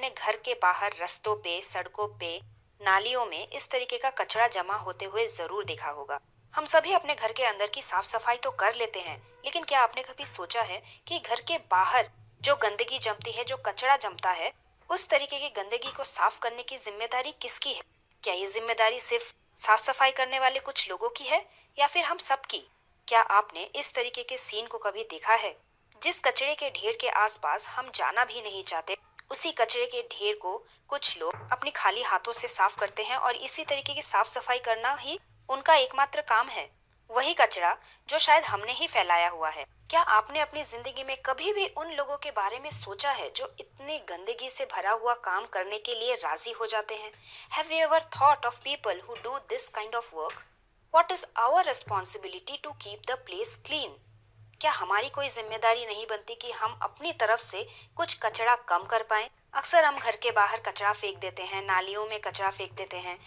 अपने घर के बाहर रास्तों पे, सड़कों पे, नालियों में इस तरीके का कचरा जमा होते हुए जरूर देखा होगा। हम सभी अपने घर के अंदर की साफ सफाई तो कर लेते हैं, लेकिन क्या आपने कभी सोचा है कि घर के बाहर जो गंदगी जमती है, जो कचरा जमता है, उस तरीके की गंदगी को साफ करने की जिम्मेदारी किसकी है? क्या ये जिम्मेदारी सिर्फ साफ सफाई करने वाले कुछ लोगों की है, या फिर हम सब की? क्या आपने इस तरीके के सीन को कभी देखा है? जिस कचरे के ढेर के आसपास हम जाना भी नहीं चाहते, उसी कचरे के ढेर को कुछ लोग अपनी खाली हाथों से साफ करते हैं, और इसी तरीके की साफ सफाई करना ही उनका एकमात्र काम है। वही कचरा जो शायद हमने ही फैलाया हुआ है। क्या आपने अपनी जिंदगी में कभी भी उन लोगों के बारे में सोचा है जो इतनी गंदगी से भरा हुआ काम करने के लिए राजी हो जाते हैं? Have you ever thought of people who do this kind of work? What is our responsibility to keep the place clean? क्या हमारी कोई जिम्मेदारी नहीं बनती कि हम अपनी तरफ से कुछ कचरा कम कर पाएं? अक्सर हम घर के बाहर कचरा फेंक देते हैं, नालियों में कचरा फेंक देते हैं,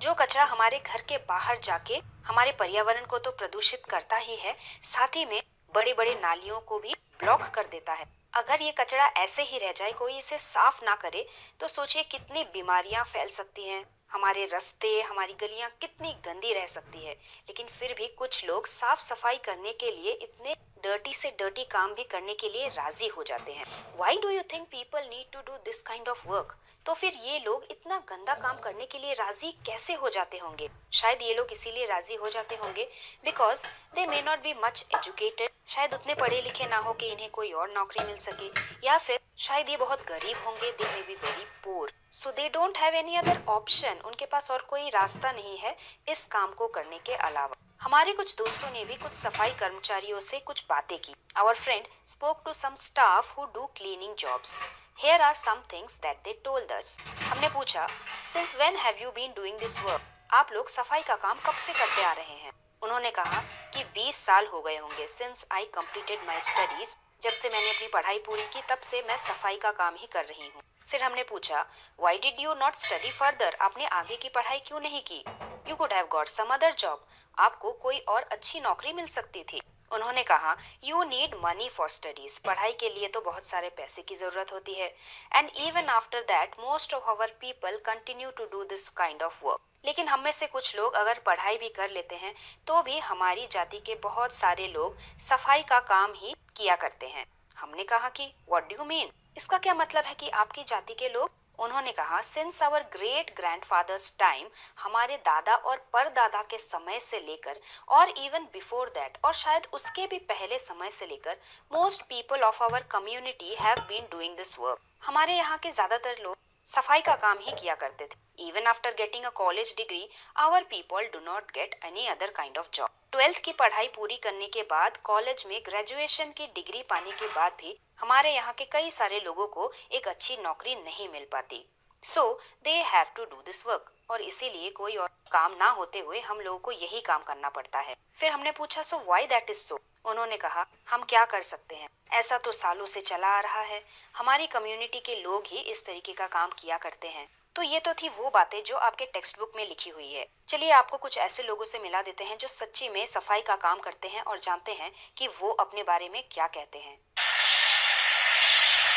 जो कचरा हमारे घर के बाहर जाके हमारे पर्यावरण को तो प्रदूषित करता ही है, साथ ही में बड़ी बड़ी नालियों को भी ब्लॉक कर देता है। अगर ये कचरा ऐसे ही रह जाए, कोई इसे साफ ना करे, तो सोचिए कितनी बीमारियां फैल सकती हैं। हमारे रास्ते, हमारी गलियां कितनी गंदी रह सकती है। लेकिन फिर भी कुछ लोग साफ सफाई करने के लिए इतने डर्टी से डर्टी काम भी करने के लिए राजी हो जाते हैं। Why do you think people need to do this kind of work? तो फिर ये लोग इतना गंदा काम करने के लिए राजी कैसे हो जाते होंगे? शायद ये लोग इसीलिए राजी हो जाते होंगे because they may not be much educated. शायद उतने पढ़े लिखे ना हो कि इन्हें कोई और नौकरी मिल सके, या फिर शायद ये बहुत गरीब होंगे, they may be very poor, so they don't have any other option. उनके पास और कोई रास्ता नहीं है इस काम को करने के अलावा। हमारे कुछ दोस्तों ने भी कुछ सफाई कर्मचारियों से कुछ बातें की। Our friend spoke to some staff who do cleaning jobs. Here are some things that they told us. हमने पूछा, Since when have you been doing this work? आप लोग सफाई का काम कब से करते आ रहे हैं? उन्होंने कहा कि 20 साल हो गए होंगे। Since I completed my studies, जब से मैंने अपनी पढ़ाई पूरी की तब से मैं सफाई का काम ही कर रही हूँ। फिर हमने पूछा, Why did you not study further? आपने आगे की पढ़ाई क्यों नहीं की? You could have got some other job. आपको कोई और अच्छी नौकरी मिल सकती थी। उन्होंने कहा, you need money for studies. पढ़ाई के लिए तो बहुत सारे पैसे की जरूरत होती है। And even after that most of our people continue to do this kind of work. लेकिन हम में से कुछ लोग अगर पढ़ाई भी कर लेते हैं, तो भी हमारी जाति के बहुत सारे लोग सफाई का काम ही किया करते हैं। हमने कहा कि व्हाट डू यू मीन? इसका क्या मतलब है कि आपकी जाति के लोग? उन्होंने कहा, since our great grandfathers time, हमारे दादा और परदादा के समय से लेकर, और इवन बिफोर दैट, और शायद उसके भी पहले समय से लेकर, most people of our community have been doing this work. हमारे यहाँ के ज्यादातर लोग सफाई का काम ही किया करते थे। Even after getting a college degree, our people do not get any other kind of job. 12th की पढ़ाई पूरी करने के बाद कॉलेज में ग्रेजुएशन की डिग्री पाने के बाद भी हमारे यहाँ के कई सारे लोगों को एक अच्छी नौकरी नहीं मिल पाती। So they have to do this work, और इसीलिए कोई और काम ना होते हुए हम लोगों को यही काम करना पड़ता है। फिर हमने पूछा, so why that is so? उन्होंने कहा, हम क्या कर सकते हैं, ऐसा तो सालों से चला आ रहा है। हमारी कम्युनिटी के लोग ही इस तरीके का काम किया करते हैं। तो ये तो थी वो बातें जो आपके टेक्स्ट बुक में लिखी हुई है। चलिए आपको कुछ ऐसे लोगों से मिला देते हैं जो सच्ची में सफाई का काम करते हैं और जानते हैं कि वो अपने बारे में क्या कहते हैं।